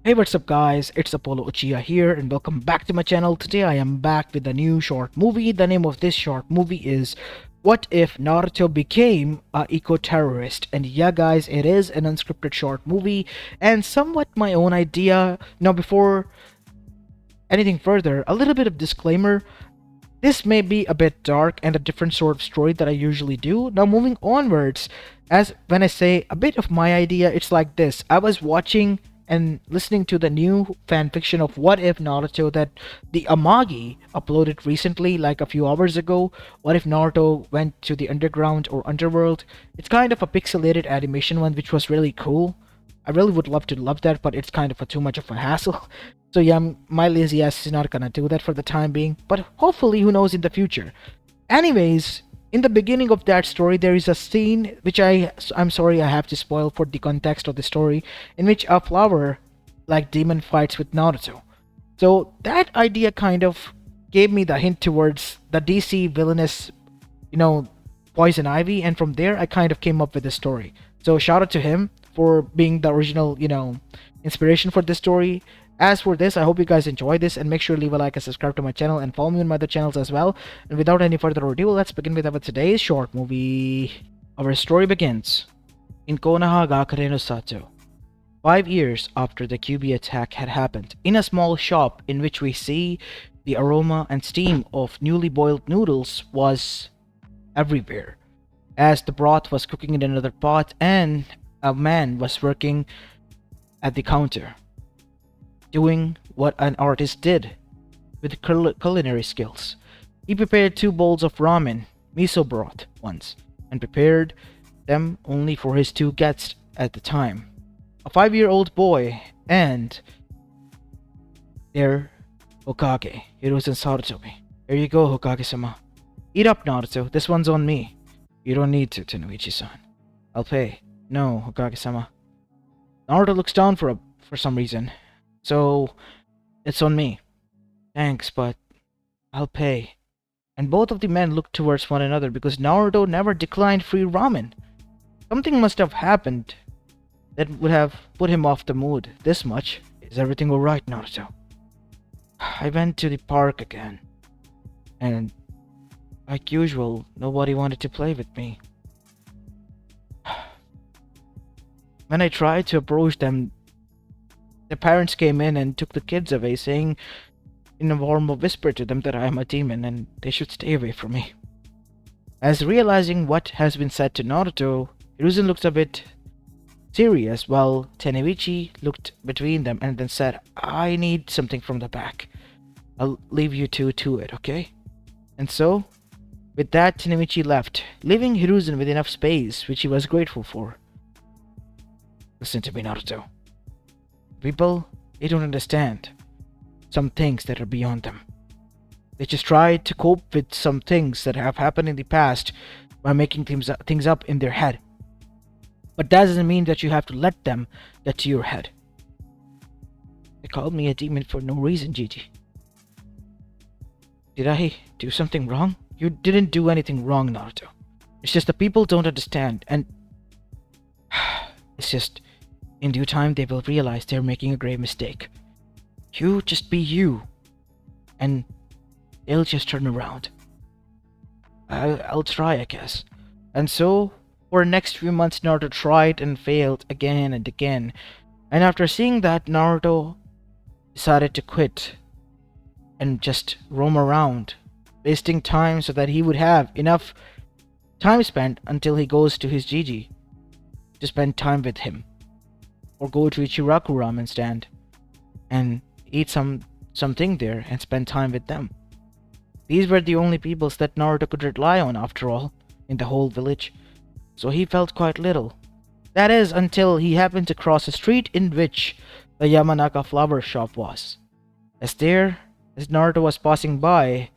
Hey, what's up guys, it's Apollo Uchiha here and welcome back to my channel. Today I am back with a new short movie. The name of this short movie is What If Naruto Became a Eco-Terrorist? And yeah guys, it is an unscripted short movie and somewhat my own idea. Now before anything further, a little bit of disclaimer. This may be a bit dark and a different sort of story that I usually do. Now moving onwards, as when I say a bit of my idea, it's like this. I was watching and listening to the new fan fiction of What If Naruto that the Amagi uploaded recently, like a few hours ago. What if Naruto went to the underground or underworld? It's kind of a pixelated animation one, which was really cool. I really would love that, but it's kind of too much of a hassle. So yeah, my lazy ass is not gonna do that for the time being, but hopefully, who knows in the future. Anyways, in the beginning of that story, there is a scene which I'm sorry I have to spoil for the context of the story, in which a flower, like demon, fights with Naruto. So that idea kind of gave me the hint towards the DC villainous, you know, Poison Ivy, and from there I kind of came up with the story. So shout out to him for being the original, inspiration for this story. As for this, I hope you guys enjoy this and make sure to leave a like and subscribe to my channel and follow me on my other channels as well. And without any further ado, let's begin with our today's short movie. Our story begins in Konoha Gakure no Sato, 5 years after the QB attack had happened, in a small shop in which we see the aroma and steam of newly boiled noodles was everywhere, as the broth was cooking in another pot and a man was working at the counter, doing what an artist did with culinary skills. He prepared 2 bowls of ramen, miso broth once, and prepared them only for his 2 guests at the time, a 5-year-old boy and their Hokage, Hiruzen Sarutobi. Here you go, Hokage-sama. Eat up, Naruto. This one's on me. You don't need to, Tenoichi-san. I'll pay. No, Hokage-sama. Naruto looks down for some reason. So, it's on me. Thanks, but I'll pay. And both of the men looked towards one another because Naruto never declined free ramen. Something must have happened that would have put him off the mood this much. Is everything alright, Naruto? I went to the park again, and like usual, nobody wanted to play with me. When I tried to approach them, the parents came in and took the kids away, saying in a warm whisper to them that I am a demon and they should stay away from me. As realizing what has been said to Naruto, Hiruzen looked a bit serious while Teneichi looked between them and then said, I need something from the back. I'll leave you two to it, okay? And so, with that, Teneichi left, leaving Hiruzen with enough space, which he was grateful for. Listen to me, Naruto. People, they don't understand some things that are beyond them. They just try to cope with some things that have happened in the past by making things up in their head. But that doesn't mean that you have to let them get to your head. They called me a demon for no reason, Gigi. Did I do something wrong? You didn't do anything wrong, Naruto. It's just the people don't understand, and it's just, in due time they will realize they're making a grave mistake. You just be you, and they'll just turn around. I'll try, I guess. And so, for the next few months, Naruto tried and failed again and again. And after seeing that, Naruto decided to quit and just roam around, wasting time so that he would have enough time spent until he goes to his Gigi to spend time with him, or go to Ichiraku ramen stand and eat something there and spend time with them. These were the only peoples that Naruto could rely on, after all, in the whole village, so he felt quite little. That is, until he happened to cross a street in which the Yamanaka flower shop was. As Naruto was passing by,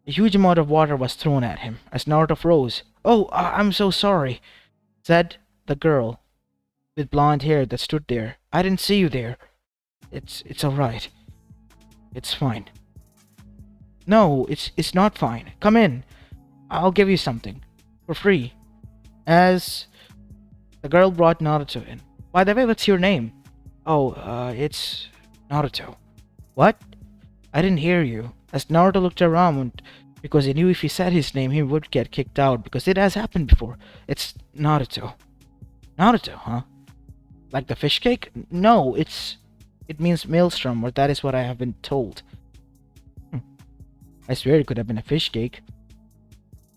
a huge amount of water was thrown at him. As Naruto froze, "Oh, I'm so sorry," said the girl with blonde hair that stood there. "I didn't see you there. It's alright. It's fine." "No, it's not fine. Come in. I'll give you something. For free." As the girl brought Naruto in. "By the way, what's your name?" Oh, it's Naruto. What? I didn't hear you. As Naruto looked around, because he knew if he said his name, he would get kicked out, because it has happened before. It's Naruto. Naruto, huh? Like the fish cake? No, it means maelstrom, or that is what I have been told. Hmm, I swear it could have been a fish cake.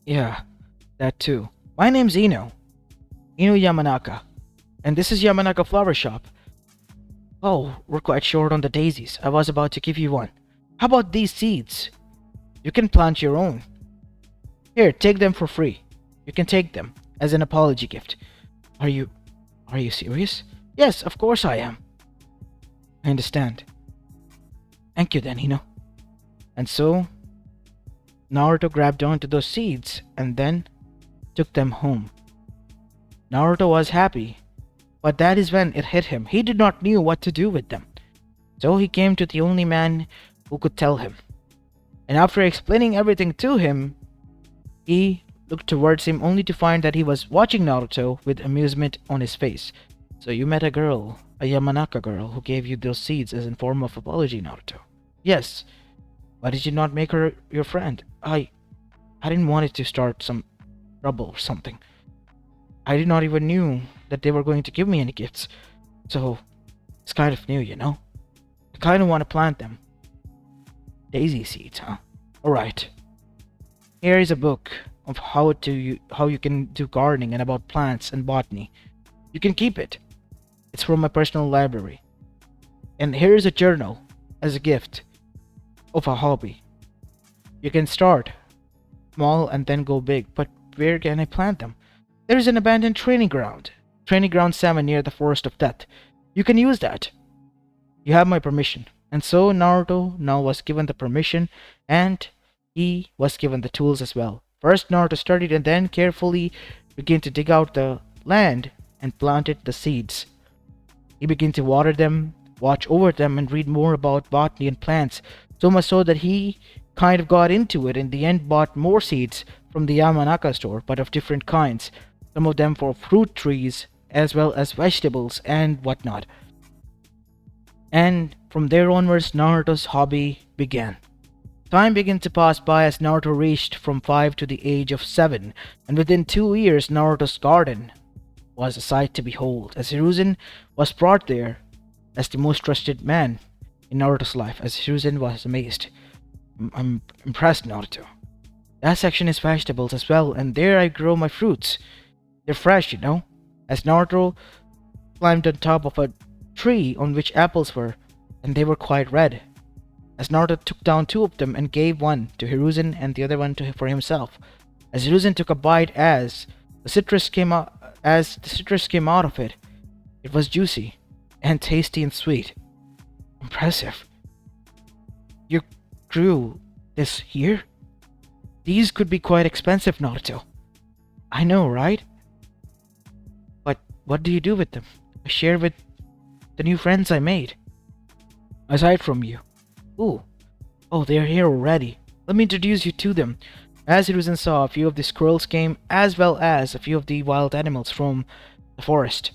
Yeah, that too. My name's Ino Yamanaka, and this is Yamanaka Flower Shop. Oh, we're quite short on the daisies. I was about to give you one. How about these seeds? You can plant your own. Here, take them for free. You can take them as an apology gift. Are you are you serious? Yes, of course I am. I understand. Thank you then, And so Naruto grabbed onto those seeds and then took them home. Naruto was happy, but that is when it hit him. He did not knew what to do with them. So he came to the only man who could tell him. And after explaining everything to him, he looked towards him only to find that he was watching Naruto with amusement on his face. So you met a girl, a Yamanaka girl, who gave you those seeds as in form of apology, Naruto. Yes. Why did you not make her your friend? I didn't want it to start some trouble or something. I did not even knew that they were going to give me any gifts. So it's kind of new. I kind of want to plant them. Daisy seeds, huh? Alright. Here is a book of how you can do gardening and about plants and botany. You can keep it. It's from my personal library. And here is a journal as a gift of a hobby. You can start small and then go big, but where can I plant them? There is an abandoned training ground. Training ground 7 near the Forest of Death. You can use that. You have my permission. And so Naruto now was given the permission and he was given the tools as well. First Naruto studied and then carefully began to dig out the land and planted the seeds. He began to water them, watch over them, and read more about botany and plants, so much so that he kind of got into it. In the end, bought more seeds from the Yamanaka store, but of different kinds. Some of them for fruit trees, as well as vegetables and whatnot. And from there onwards, Naruto's hobby began. Time began to pass by as Naruto reached from 5 to the age of 7, and within 2 years, Naruto's garden was a sight to behold, as Hiruzen was brought there as the most trusted man in Naruto's life, as Hiruzen was amazed. I'm impressed, Naruto. That section is vegetables as well, and there I grow my fruits. They're fresh. As Naruto climbed on top of a tree on which apples were, and they were quite red. As Naruto took down 2 of them and gave one to Hiruzen and the other one for himself. As Hiruzen took a bite as the citrus came out of it, it was juicy and tasty and sweet. Impressive. You grew this here? These could be quite expensive, Naruto. I know, right? But what do you do with them? I share with the new friends I made. Aside from you. Ooh. Oh, they're here already. Let me introduce you to them. As Hiruzen saw, a few of the squirrels came, as well as a few of the wild animals from the forest.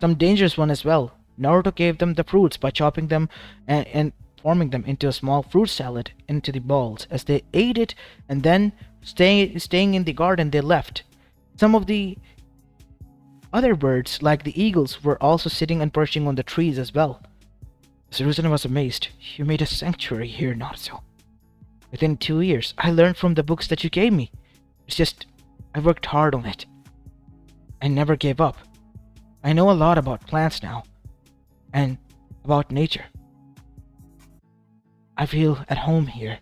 Some dangerous one as well. Naruto gave them the fruits by chopping them and forming them into a small fruit salad into the balls. As they ate it, and then staying in the garden, they left. Some of the other birds, like the eagles, were also sitting and perching on the trees as well. Hiruzen was amazed. You made a sanctuary here, Naruto. Within 2 years, I learned from the books that you gave me. It's just, I worked hard on it. I never gave up. I know a lot about plants now, and about nature. I feel at home here.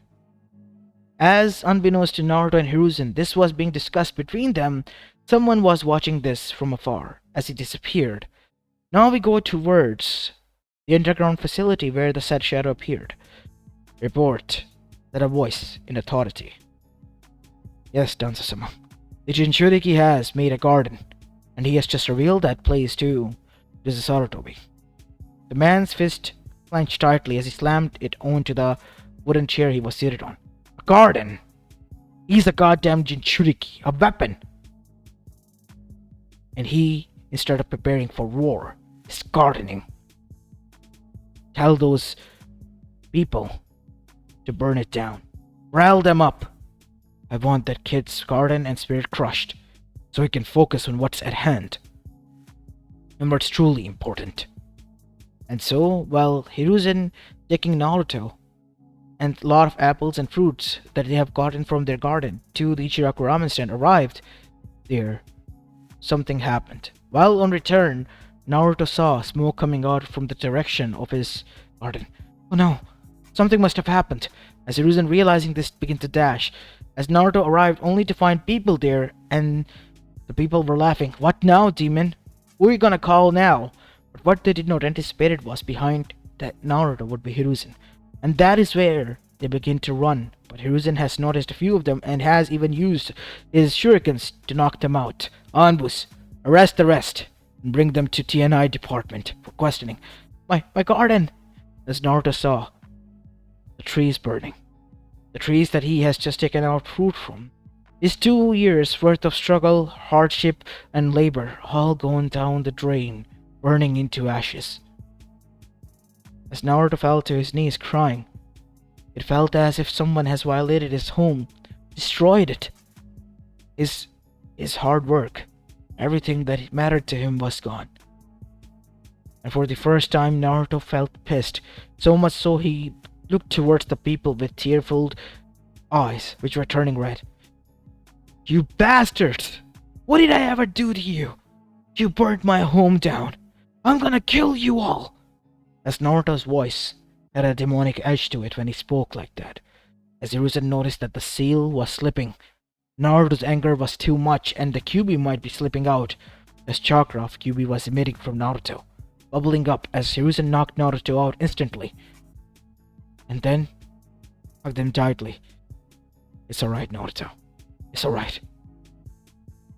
As unbeknownst to Naruto and Hiruzen, this was being discussed between them, someone was watching this from afar as he disappeared. Now we go towards the underground facility where the said shadow appeared. Report, said a voice in authority. Yes, Danzo-sama. The Jinchuriki has made a garden, and he has just revealed that place to the Sarutobi. The man's fist clenched tightly as he slammed it onto the wooden chair he was seated on. A garden! He's a goddamn Jinchuriki, a weapon! And he, instead of preparing for war, is gardening. Tell those people to burn it down. Rile them up. I want that kid's garden and spirit crushed, so he can focus on what's at hand and what's truly important. And so, while Hiruzen taking Naruto and a lot of apples and fruits that they have gotten from their garden to the Ichiraku ramen stand arrived there, something happened. While on return, Naruto saw smoke coming out from the direction of his garden. Oh no, something must have happened. As Hiruzen realizing this began to dash, as Naruto arrived only to find people there, and the people were laughing. What now, demon? Who are you gonna call now? But what they did not anticipate was behind that Naruto would be Hiruzen. And that is where they begin to run. But Hiruzen has noticed a few of them and has even used his shurikens to knock them out. Anbus, arrest the rest and bring them to TNI department for questioning. My garden! As Naruto saw the trees burning. The trees that he has just taken out fruit from. His 2 years worth of struggle, hardship, and labor all gone down the drain, burning into ashes. As Naruto fell to his knees crying, it felt as if someone has violated his home, destroyed it. His hard work, everything that mattered to him was gone. And for the first time Naruto felt pissed, so much so he looked towards the people with tear-filled eyes which were turning red. You bastards! What did I ever do to you? You burnt my home down. I'm gonna kill you all! As Naruto's voice had a demonic edge to it when he spoke like that. As Hiruzen noticed that the seal was slipping, Naruto's anger was too much and the Kyuubi might be slipping out, as chakra of Kyuubi was emitting from Naruto, bubbling up as Hiruzen knocked Naruto out instantly. And then hugged him tightly. It's alright, Naruto. It's alright.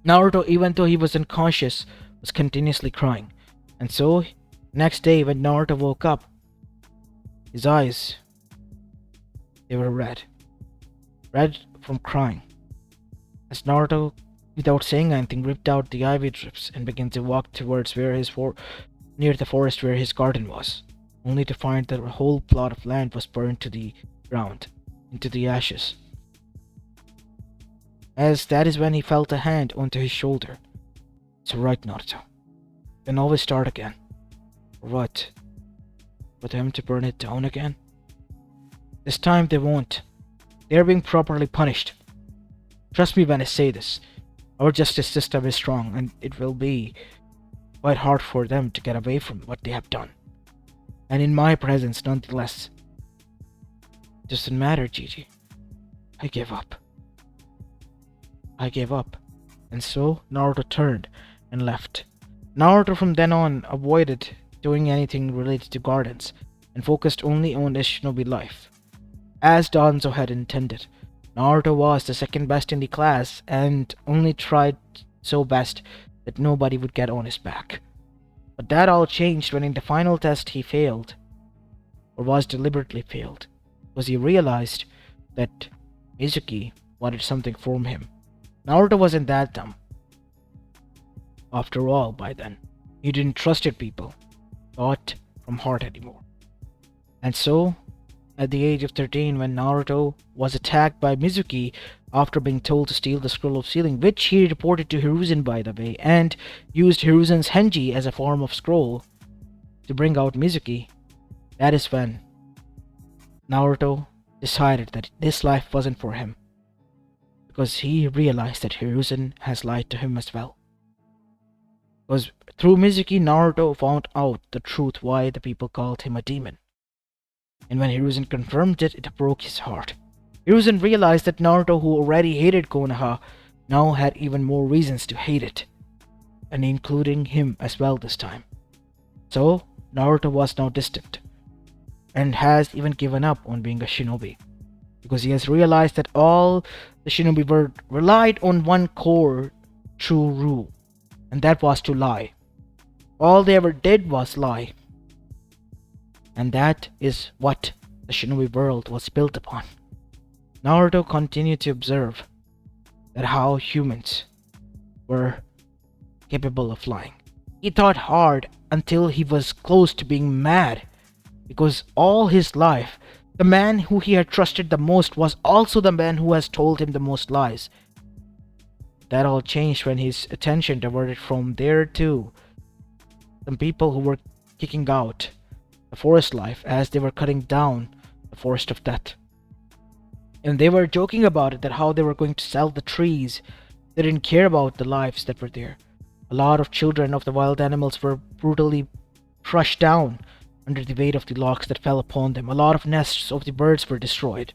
Naruto, even though he was unconscious, was continuously crying. And so, next day when Naruto woke up, his eyes, they were red. Red from crying. As Naruto, without saying anything, ripped out the ivy strips and began to walk towards near the forest where his garden was, only to find that a whole plot of land was burned to the ground, into the ashes. As that is when he felt a hand onto his shoulder. It's alright, Naruto. You can always start again. For what? For them to burn it down again? This time they won't. They are being properly punished. Trust me when I say this. Our justice system is strong and it will be quite hard for them to get away from what they have done. And in my presence nonetheless. It doesn't matter, Gigi. I give up. I gave up. And so Naruto turned and left. Naruto from then on avoided doing anything related to gardens and focused only on his shinobi life. As Danzo had intended, Naruto was the second best in the class and only tried so best that nobody would get on his back. But that all changed when in the final test he failed, or was deliberately failed, because he realized that Mizuki wanted something from him. Naruto wasn't that dumb. After all, by then, he didn't trust his people, thought from heart anymore. And so, at the age of 13, when Naruto was attacked by Mizuki after being told to steal the scroll of sealing, which he reported to Hiruzen by the way, and used Hiruzen's Henji as a form of scroll to bring out Mizuki, that is when Naruto decided that this life wasn't for him. Because he realized that Hiruzen has lied to him as well. Because through Mizuki, Naruto found out the truth why the people called him a demon. And when Hiruzen confirmed it, it broke his heart. Hiruzen realized that Naruto, who already hated Konoha, now had even more reasons to hate it, and including him as well this time. So, Naruto was now distant, and has even given up on being a shinobi, because he has realized that all the shinobi were relied on one core true rule, and that was to lie. All they ever did was lie. And that is what the shinobi world was built upon. Naruto continued to observe that how humans were capable of lying. He thought hard until he was close to being mad. because all his life, the man who he had trusted the most was also the man who has told him the most lies. That all changed when his attention diverted from there to some people who were kicking out the forest life as they were cutting down the forest of death. And they were joking about it, that how they were going to sell the trees. They didn't care about the lives that were there. A lot of children of the wild animals were brutally crushed down under the weight of the logs that fell upon them. A lot of nests of the birds were destroyed.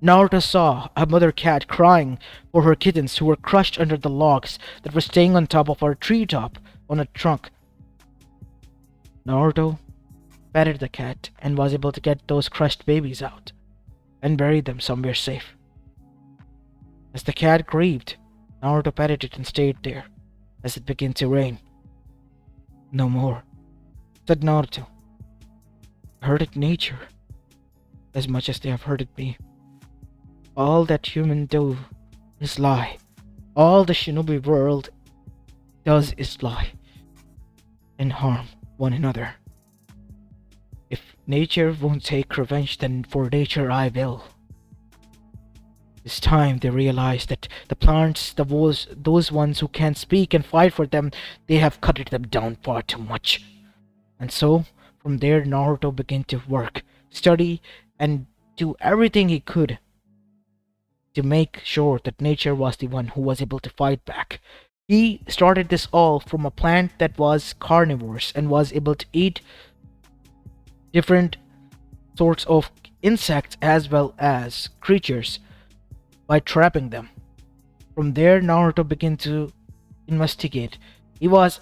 Naruto saw a mother cat crying for her kittens who were crushed under the logs that were staying on top of our treetop on a trunk. Naruto petted the cat and was able to get those crushed babies out and buried them somewhere safe. As the cat grieved, Naruto petted it and stayed there as it began to rain. "No more," said Naruto. "I hurted nature as much as they have hurted me. All that humans do is lie. All the shinobi world does is lie and harm one another. If nature won't take revenge, then for nature I will." This time they realized that the plants, those ones who can't speak and fight for them, they have cut them down far too much. And so, from there Naruto began to work, study, and do everything he could to make sure that nature was the one who was able to fight back. He started this all from a plant that was carnivores and was able to eat different sorts of insects as well as creatures by trapping them. From there, Naruto began to investigate. He was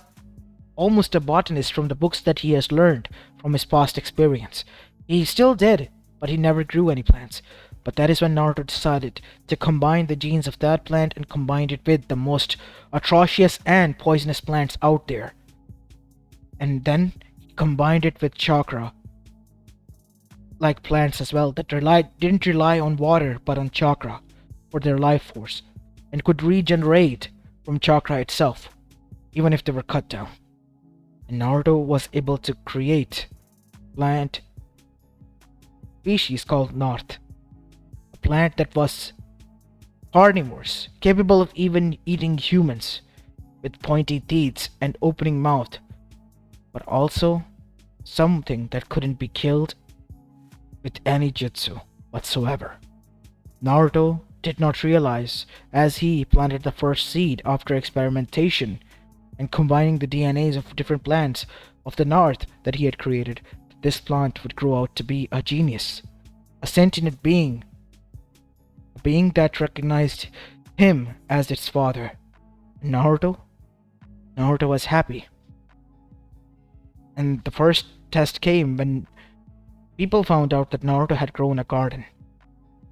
almost a botanist from the books that he has learned from his past experience. He still did, but he never grew any plants. But that is when Naruto decided to combine the genes of that plant and combined it with the most atrocious and poisonous plants out there. And then he combined it with chakra, like plants as well, that didn't rely on water but on chakra for their life force, and could regenerate from chakra itself, even if they were cut down. And Naruto was able to create a plant species called Narth, a plant that was carnivores, capable of even eating humans, with pointy teeth and opening mouth, but also something that couldn't be killed with any jutsu whatsoever. Naruto did not realize, as he planted the first seed after experimentation and combining the DNAs of different plants of the Narth that he had created, that this plant would grow out to be a genius, a sentient being, a being that recognized him as its father. Naruto was happy. And the first test came when people found out that Naruto had grown a garden,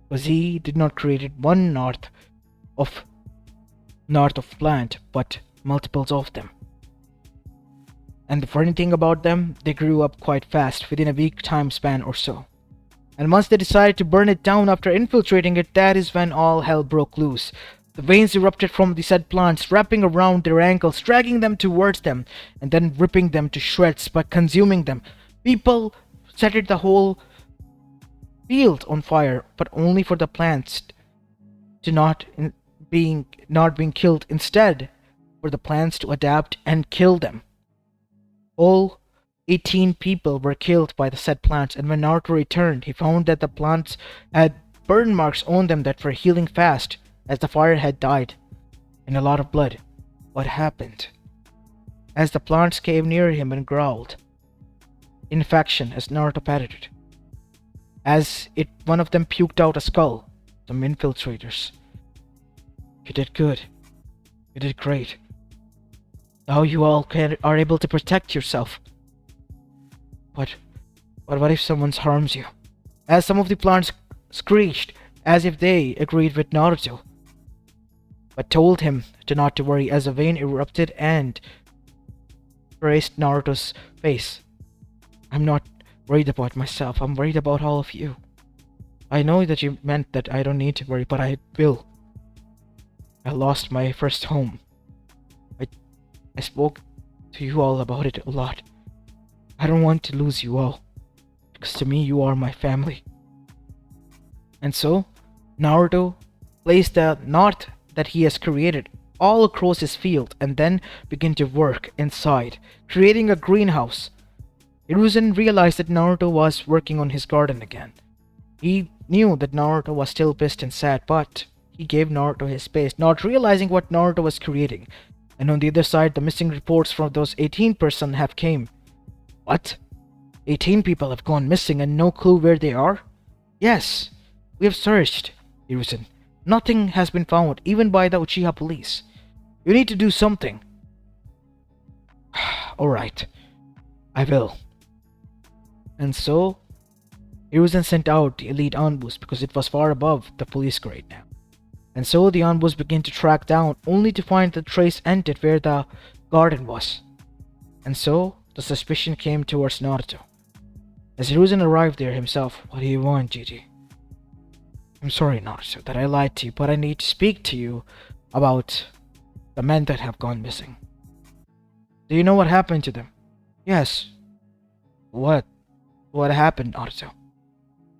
because he did not create one Narth of plant, but multiples of them. And the funny thing about them, they grew up quite fast, within a week time span or so. And once they decided to burn it down after infiltrating it, that is when all hell broke loose. The veins erupted from the said plants, wrapping around their ankles, dragging them towards them, and then ripping them to shreds by consuming them. People set the whole field on fire, but only for the plants to not being killed. Instead, for the plants to adapt and kill them. All 18 people were killed by the said plants, and when Naruto returned, he found that the plants had burn marks on them that were healing fast, as the fire had died, and a lot of blood. What happened? As the plants came near him and growled, infection, as Naruto patted it. One of them puked out a skull. Some infiltrators. You did good. You did great. Now you all are able to protect yourself. But what if someone harms you? As some of the plants screeched, as if they agreed with Naruto, but told him not to worry, as a vein erupted and erased Naruto's face. "I'm not worried about myself, I'm worried about all of you. I know that you meant that I don't need to worry, but I will. I lost my first home. I spoke to you all about it a lot. I don't want to lose you all. because to me you are my family. And so, Naruto placed the Narth that he has created all across his field and then began to work inside, creating a greenhouse. Hiruzen realized that Naruto was working on his garden again. He knew that Naruto was still pissed and sad, but he gave Naruto his space, not realizing what Naruto was creating. And on the other side, the missing reports from those 18 person have came. What? 18 people have gone missing and no clue where they are? Yes, we have searched, Hiruzen. Nothing has been found, even by the Uchiha police. You need to do something. Alright, I will. And so, Hiruzen sent out the elite envoys because it was far above the police grade now. And so the envoys began to track down, only to find the trace ended where the garden was. And so, the suspicion came towards Naruto. As Hiruzen arrived there himself, what do you want, Gigi? I'm sorry, Naruto, that I lied to you, but I need to speak to you about the men that have gone missing. Do you know what happened to them? Yes. What? What happened, Naruto?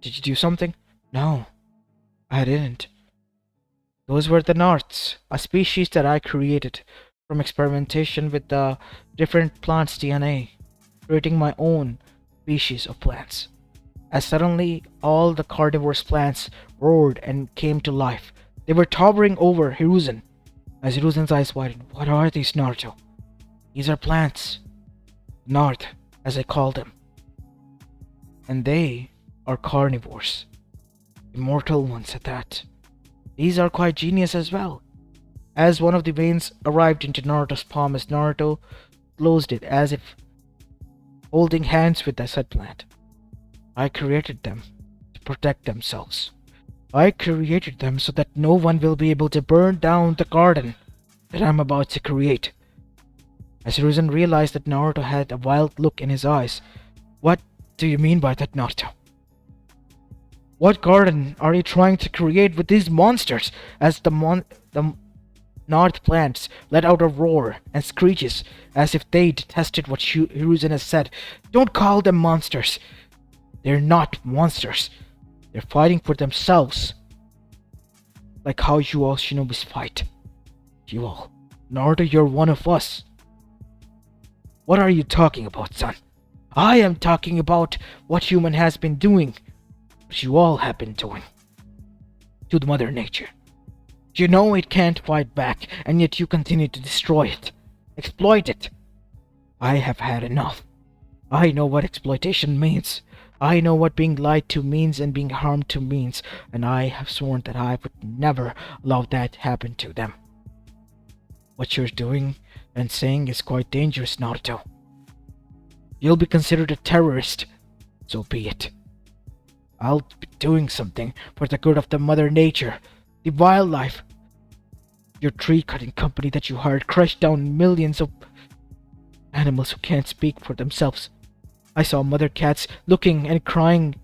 Did you do something? No, I didn't. Those were the Narths, a species that I created from experimentation with the different plants' DNA, creating my own species of plants. As suddenly all the carnivorous plants roared and came to life. They were towering over Hiruzen. As Hiruzen's eyes widened, what are these, Naruto? These are plants. Narth, as I call them. And they are carnivores. Immortal ones at that. These are quite genius as well. As one of the veins arrived into Naruto's palm, as Naruto closed it as if holding hands with the said plant. I created them to protect themselves. I created them so that no one will be able to burn down the garden that I'm about to create. As Hiruzen realized that Naruto had a wild look in his eyes. What do you mean by that, Naruto? What garden are you trying to create with these monsters? As the Narth plants let out a roar and screeches as if they detested what Hiruzen has said. Don't call them monsters. They're not monsters. They're fighting for themselves. Like how you all shinobis fight. You all. Naruto, you're one of us. What are you talking about, son? I am talking about what human has been doing. What you all have been doing. To the Mother Nature. You know it can't fight back, and yet you continue to destroy it. Exploit it. I have had enough. I know what exploitation means. I know what being lied to means and being harmed to means, and I have sworn that I would never allow that happen to them. What you're doing and saying is quite dangerous, Naruto. You'll be considered a terrorist, so be it. I'll be doing something for the good of the Mother Nature, the wildlife. Your tree-cutting company that you hired crushed down millions of animals who can't speak for themselves. I saw mother cats looking and crying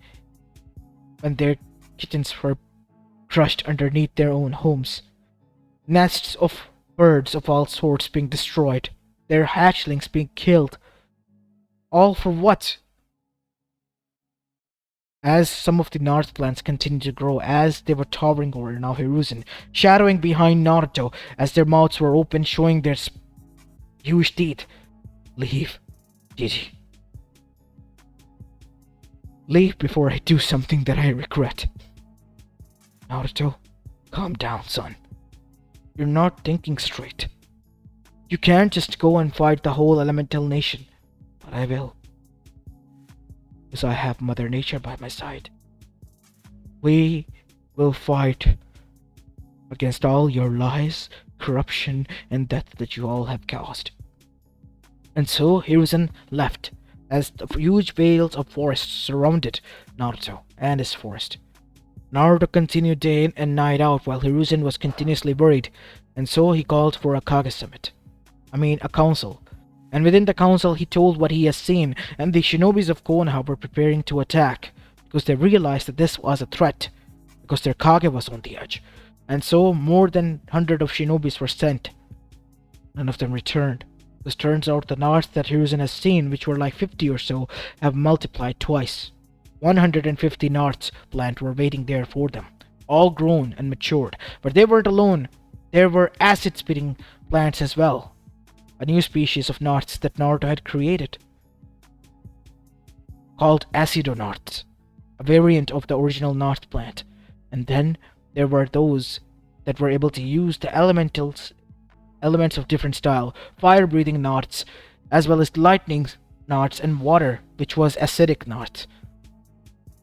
when their kittens were crushed underneath their own homes. Nests of birds of all sorts being destroyed, their hatchlings being killed. All for what? As some of the Narth plants continued to grow, as they were towering over now Hiruzen, shadowing behind Naruto as their mouths were open, showing their huge teeth. Leave, Gigi. Leave before I do something that I regret. Naruto, calm down, son. You're not thinking straight. You can't just go and fight the whole elemental nation, but I will. Because I have Mother Nature by my side. We will fight against all your lies, corruption, and death that you all have caused. And so Hiruzen left, as the huge veils of forest surrounded Naruto and his forest. Naruto continued day in and night out while Hiruzen was continuously worried, and so he called for a Kage summit. A council. And within the council he told what he has seen, and the shinobis of Konoha were preparing to attack, because they realized that this was a threat, because their Kage was on the edge. And so more than 100 of shinobis were sent. None of them returned. This turns out the Narth that Hiruzen has seen, which were like 50 or so, have multiplied twice. 150 Narths plant were waiting there for them, all grown and matured. But they weren't alone. There were acid-spitting plants as well, a new species of Narths that Naruto had created, called Acidonarths, a variant of the original Narth plant. And then there were those that were able to use the elements of different style, fire-breathing Narths, as well as lightning Narths and water, which was acidic Narths.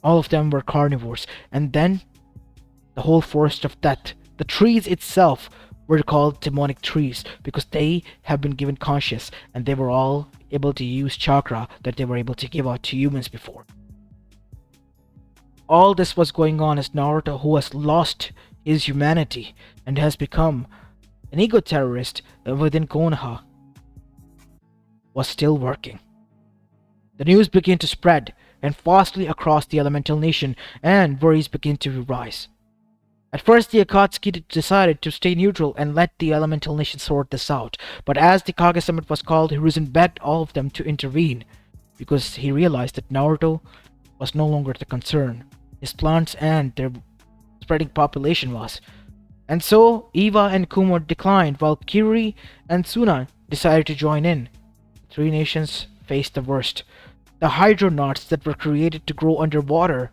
All of them were carnivores. And then the whole forest of death, the trees itself, were called demonic trees because they have been given conscious and they were all able to use chakra that they were able to give out to humans before. All this was going on as Naruto, who has lost his humanity and has become an ego-terrorist within Konoha, was still working. The news began to spread and fastly across the elemental nation, and worries began to rise. At first, the Akatsuki decided to stay neutral and let the elemental nation sort this out, but as the Kage Summit was called, Hiruzen begged all of them to intervene, because he realized that Naruto was no longer the concern. His plants and their spreading population was. And so, Eva and Kumo declined, while Kiri and Suna decided to join in. Three nations faced the worst. The hydronauts that were created to grow underwater,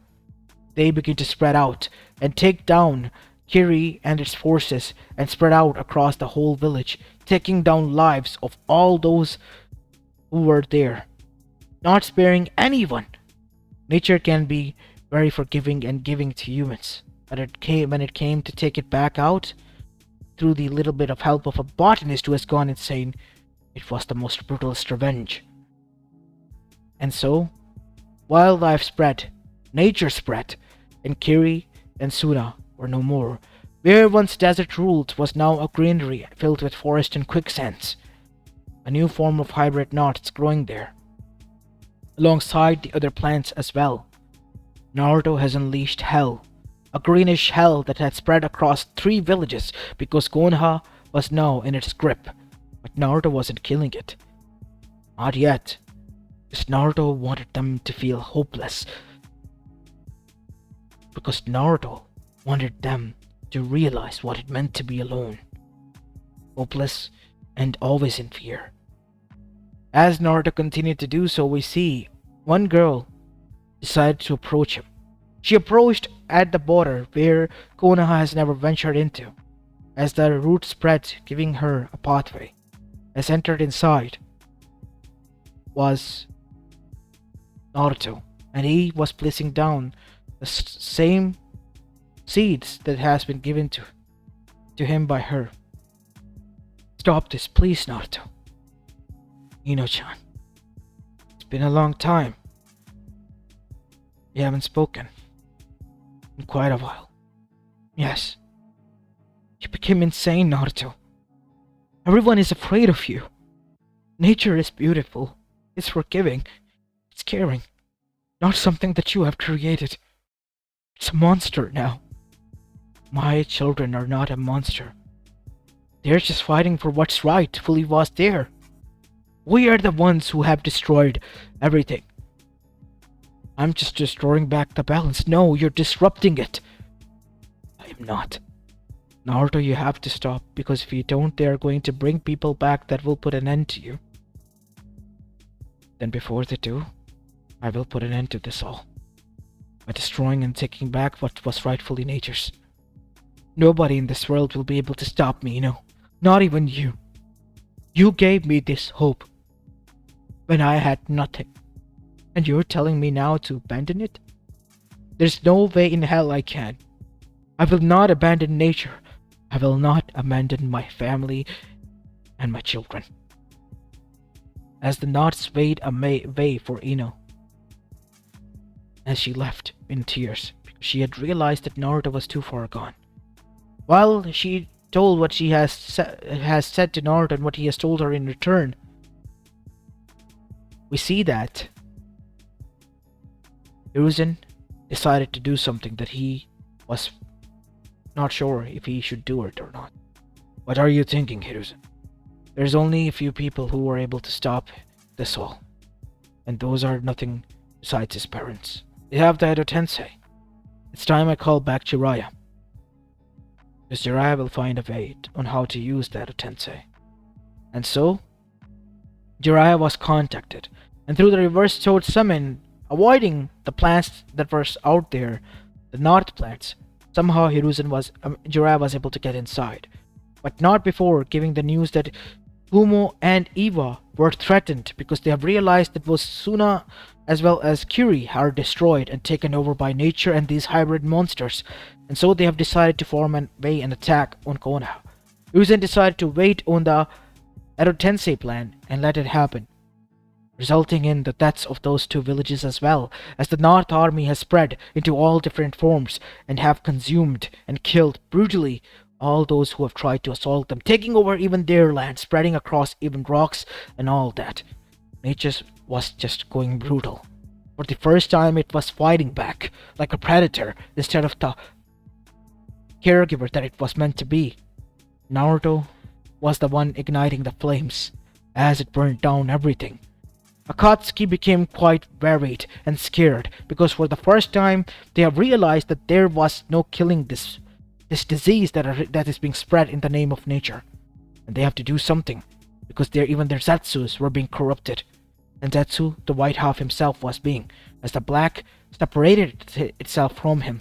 they began to spread out and take down Kiri and its forces and spread out across the whole village, taking down lives of all those who were there, not sparing anyone. Nature can be very forgiving and giving to humans, but when it came to take it back out, through the little bit of help of a botanist who has gone insane, it was the most brutalist revenge. And so, wildlife spread, nature spread, and Kiri and Suna were no more. Where once desert ruled was now a greenery filled with forest and quicksands. A new form of hybrid knots growing there, alongside the other plants as well. Naruto has unleashed hell, a greenish hell that had spread across 3 villages because Konoha was now in its grip. But Naruto wasn't killing it. Not yet. Because Naruto wanted them to feel hopeless. Because Naruto wanted them to realize what it meant to be alone. Hopeless and always in fear. As Naruto continued to do so, we see one girl decided to approach him. She approached at the border where Konoha has never ventured into. As the root spread, giving her a pathway. As entered inside was Naruto, and he was placing down the same seeds that has been given to him by her. Stop this, please, Naruto. Ino-chan, it's been a long time. We haven't spoken in quite a while. Yes, you became insane, Naruto. Everyone is afraid of you. Nature is beautiful. It's forgiving. It's caring. Not something that you have created. It's a monster now. My children are not a monster. They're just fighting for what's rightfully was there. We are the ones who have destroyed everything. I'm just restoring back the balance. No, you're disrupting it. I am not. Naruto, you have to stop, because if you don't, they are going to bring people back that will put an end to you. Then before they do, I will put an end to this all. By destroying and taking back what was rightfully nature's. Nobody in this world will be able to stop me, Not even you. You gave me this hope when I had nothing. And you're telling me now to abandon it? There's no way in hell I can. I will not abandon nature. I will not abandon my family and my children. As the knots swayed a way for Ino, as she left in tears, because she had realized that Naruto was too far gone. While she told what she has said to Naruto and what he has told her in return, we see that Hiruzen decided to do something that he was not sure if he should do it or not. What are you thinking, Hiruzen? There's only a few people who were able to stop this all, and those are nothing besides his parents. They have the Edo Tensei. It's time I call back Jiraiya, because Jiraiya will find a way on how to use the Edo Tensei. And so, Jiraiya was contacted, and through the reverse sword summon, avoiding the plants that were out there, the Narth plants, somehow Jiraiya was able to get inside, but not before giving the news that Gumo and Eva were threatened because they have realized that both Suna as well as Kiri are destroyed and taken over by nature and these hybrid monsters, and so they have decided to form an way and attack on Konoha. Hiruzen decided to wait on the Edo Tensei plan and let it happen, resulting in the deaths of those two villages as well, as the North army has spread into all different forms and have consumed and killed brutally all those who have tried to assault them, taking over even their land, spreading across even rocks and all that. Nature was just going brutal. For the first time, it was fighting back like a predator instead of the caregiver that it was meant to be. Naruto was the one igniting the flames as it burned down everything. Akatsuki became quite worried and scared because for the first time they have realized that there was no killing this disease that is being spread in the name of nature, and they have to do something because even their Zetsus were being corrupted, and Zetsu, the white half himself, was being, as the black separated itself from him,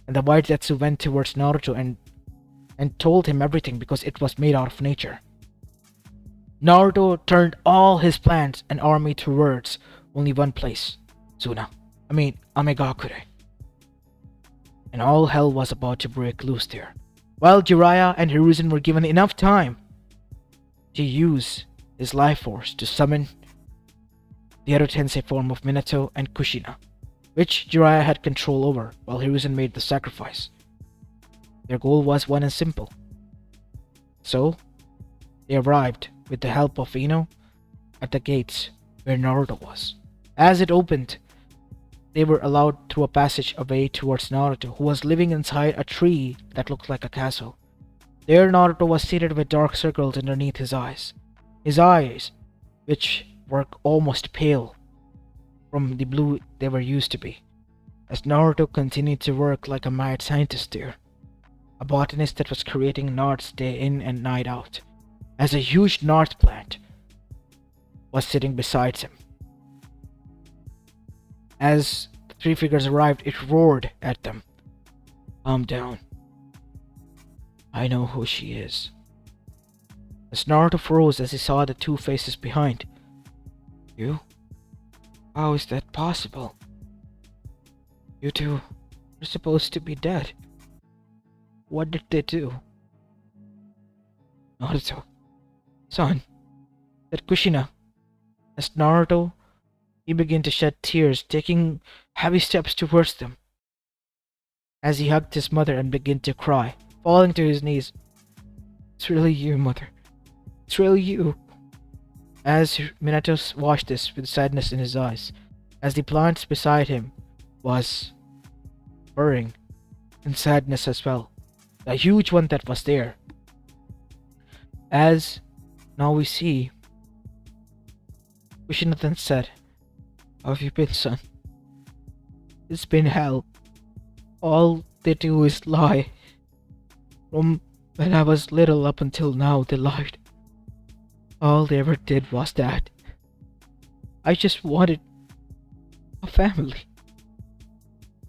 and the white Zetsu went towards Naruto and told him everything because it was made out of nature. Naruto turned all his plans and army towards only one place, Amegakure. And all hell was about to break loose there. While Jiraiya and Hiruzen were given enough time to use his life force to summon the Edo Tensei form of Minato and Kushina, which Jiraiya had control over while Hiruzen made the sacrifice. Their goal was one and simple. So, they arrived with the help of Ino at the gates where Naruto was. As it opened, they were allowed through a passage away towards Naruto, who was living inside a tree that looked like a castle. There Naruto was seated with dark circles underneath his eyes. His eyes, which were almost pale from the blue they were used to be, as Naruto continued to work like a mad scientist there, a botanist that was creating Narths day in and night out, as a huge Narth plant was sitting beside him. As the three figures arrived, it roared at them. Calm down. I know who she is. As Naruto froze as he saw the two faces behind. You? How is that possible? You two are supposed to be dead. What did they do? Naruto. Son, said Kushina. As Naruto, he began to shed tears, taking heavy steps towards them. As he hugged his mother and began to cry, falling to his knees. It's really you, mother. It's really you. As Minato watched this with sadness in his eyes, as the plants beside him was burning in sadness as well. The huge one that was there. As now we see, Kushina then said, how have you been, son? It's been hell. All they do is lie. From when I was little up until now, they lied. All they ever did was that. I just wanted a family.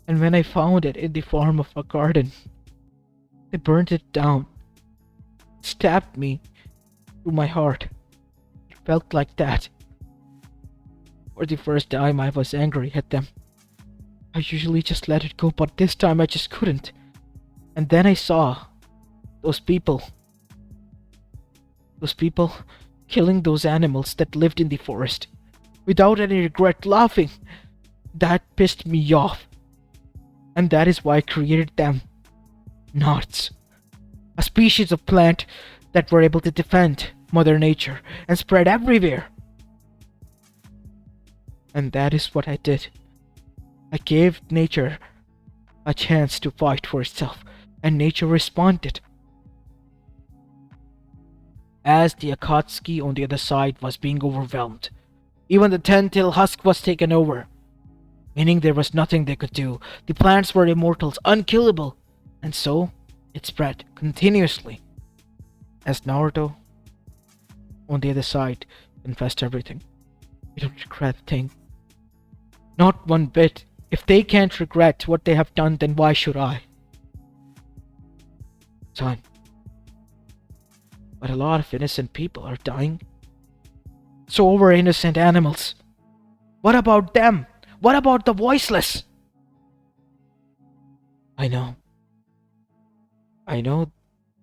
And when I found it in the form of a garden, they burned it down. Stabbed me through my heart. It felt like that. For the first time I was angry at them. I usually just let it go, but this time I just couldn't. And then I saw those people killing those animals that lived in the forest without any regret, laughing. That pissed me off. And that is why I created them. Narths. A species of plant that were able to defend Mother Nature and spread everywhere. And that is what I did. I gave nature a chance to fight for itself, and nature responded. As the Akatsuki on the other side was being overwhelmed, even the 10-tail husk was taken over. meaning there was nothing they could do. The plants were immortals, unkillable, and so it spread continuously as Naruto, on the other side, confessed everything. "I don't regret a thing. Not one bit. If they can't regret what they have done, then why should I?" "Son, but a lot of innocent people are dying. So were innocent animals. What about them? What about the voiceless?" "I know. I know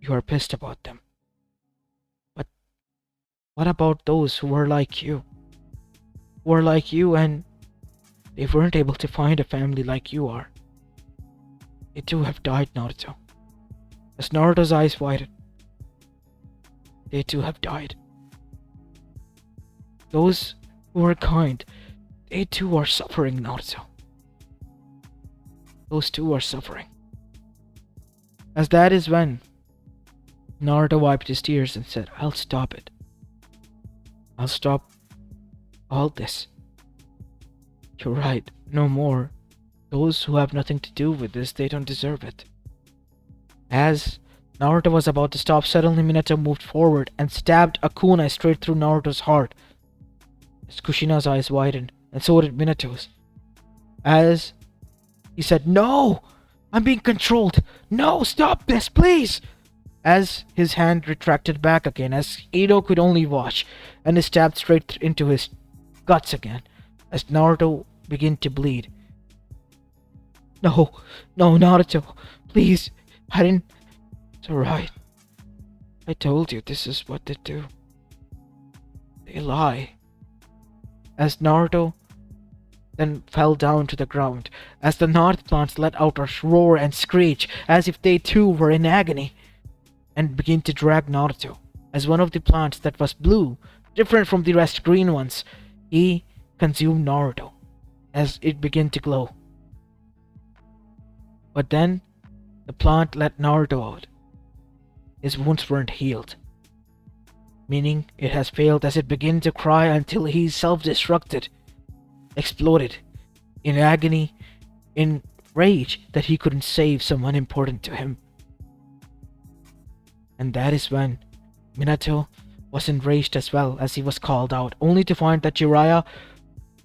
you are pissed about them. But what about those who were like you? Who were like you and they weren't able to find a family like you are. They too have died, Naruto." As Naruto's eyes widened, "They too have died. Those who were kind, they too are suffering, Naruto. Those too are suffering." As that is when Naruto wiped his tears and said, "I'll stop it. I'll stop all this. You're right, no more. Those who have nothing to do with this, they don't deserve it." As Naruto was about to stop, suddenly Minato moved forward and stabbed a kunai straight through Naruto's heart. As Kushina's eyes widened, and so did Minato's. As he said, "No! I'm being controlled! No, stop this, please!" As his hand retracted back again, as Ino could only watch, and he stabbed straight into his guts again, as Naruto began to bleed. "No, no, Naruto, please, I didn't..." "It's alright. I told you this is what they do. They lie." As Naruto then fell down to the ground, as the Narth plants let out a roar and screech, as if they too were in agony, and began to drag Naruto. As one of the plants that was blue, different from the rest green ones, he consumed Naruto, as it began to glow. But then, the plant let Naruto out. His wounds weren't healed, meaning it has failed, as it began to cry until he self-destructed, exploded, in agony, in rage that he couldn't save someone important to him. And that is when Minato was enraged as well, as he was called out, only to find that Jiraiya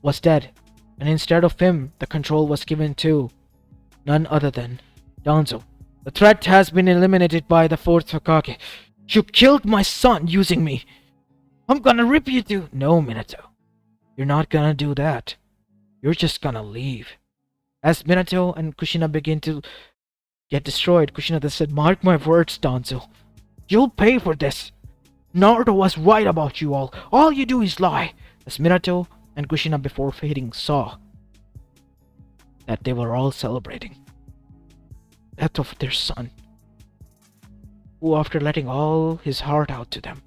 was dead, and instead of him, the control was given to none other than Danzo. "The threat has been eliminated by the fourth Hokage. You killed my son using me. I'm gonna rip you to..." "No, Minato. You're not gonna do that. You're just gonna leave." As Minato and Kushina begin to get destroyed, Kushina then said, "Mark my words, Danzo. You'll pay for this. Naruto was right about you all. All you do is lie." As Minato and Kushina, before fading, saw that they were all celebrating the death of their son, who, after letting all his heart out to them,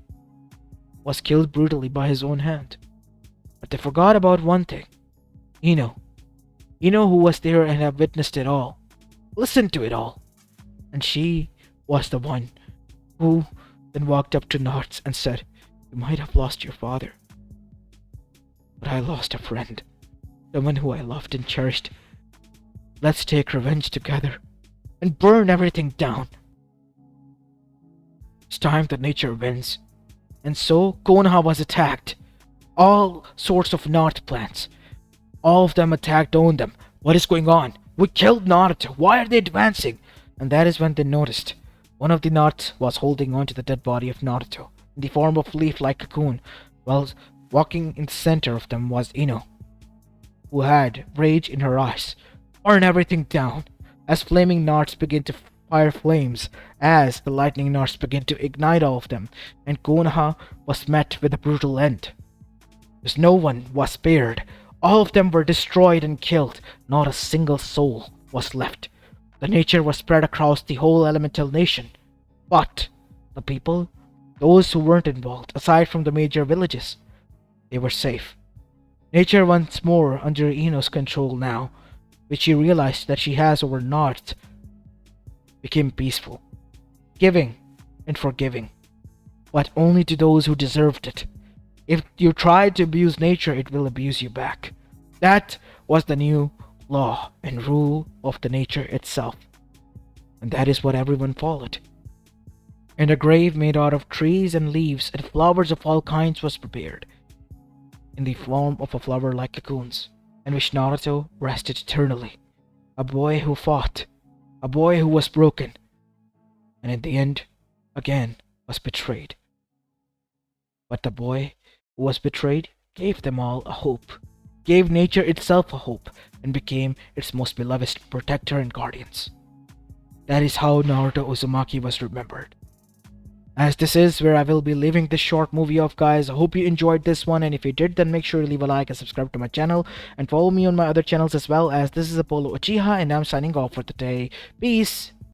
was killed brutally by his own hand. But they forgot about one thing. Ino. Ino, who was there and had witnessed it all, listened to it all. And she was the one who then walked up to Narth and said, "You might have lost your father, but I lost a friend, someone who I loved and cherished. Let's take revenge together and burn everything down. It's time that nature wins." And so Konoha was attacked. All sorts of Narth plants. All of them attacked on them. "What is going on? We killed Naruto. Why are they advancing?" And that is when they noticed one of the Narths was holding on to the dead body of Naruto in the form of leaf-like cocoon, while walking in the center of them was Ino, who had rage in her eyes. "Burn everything down." As flaming Narths began to fire flames, as the lightning Narths began to ignite all of them, and Konoha was met with a brutal end. As no one was spared. All of them were destroyed and killed. Not a single soul was left. The nature was spread across the whole elemental nation. But the people, those who weren't involved, aside from the major villages, they were safe. Nature once more under Ino's control now, which she realized that she has over Narth, became peaceful, giving and forgiving, but only to those who deserved it. If you try to abuse nature, it will abuse you back. That was the new law, and rule of the nature itself. And that is what everyone followed. And a grave made out of trees and leaves and flowers of all kinds was prepared, in the form of a flower like cocoons, in which Naruto rested eternally. A boy who fought, a boy who was broken, and in the end, again, was betrayed. But the boy who was betrayed gave them all a hope, gave nature itself a hope, and became its most beloved protector and guardians. That is how Naruto Uzumaki was remembered. As this is where I will be leaving this short movie off, guys. I hope you enjoyed this one, and if you did, then make sure to leave a like and subscribe to my channel, and follow me on my other channels as well, as this is Apollo Uchiha, and I'm signing off for today. Peace!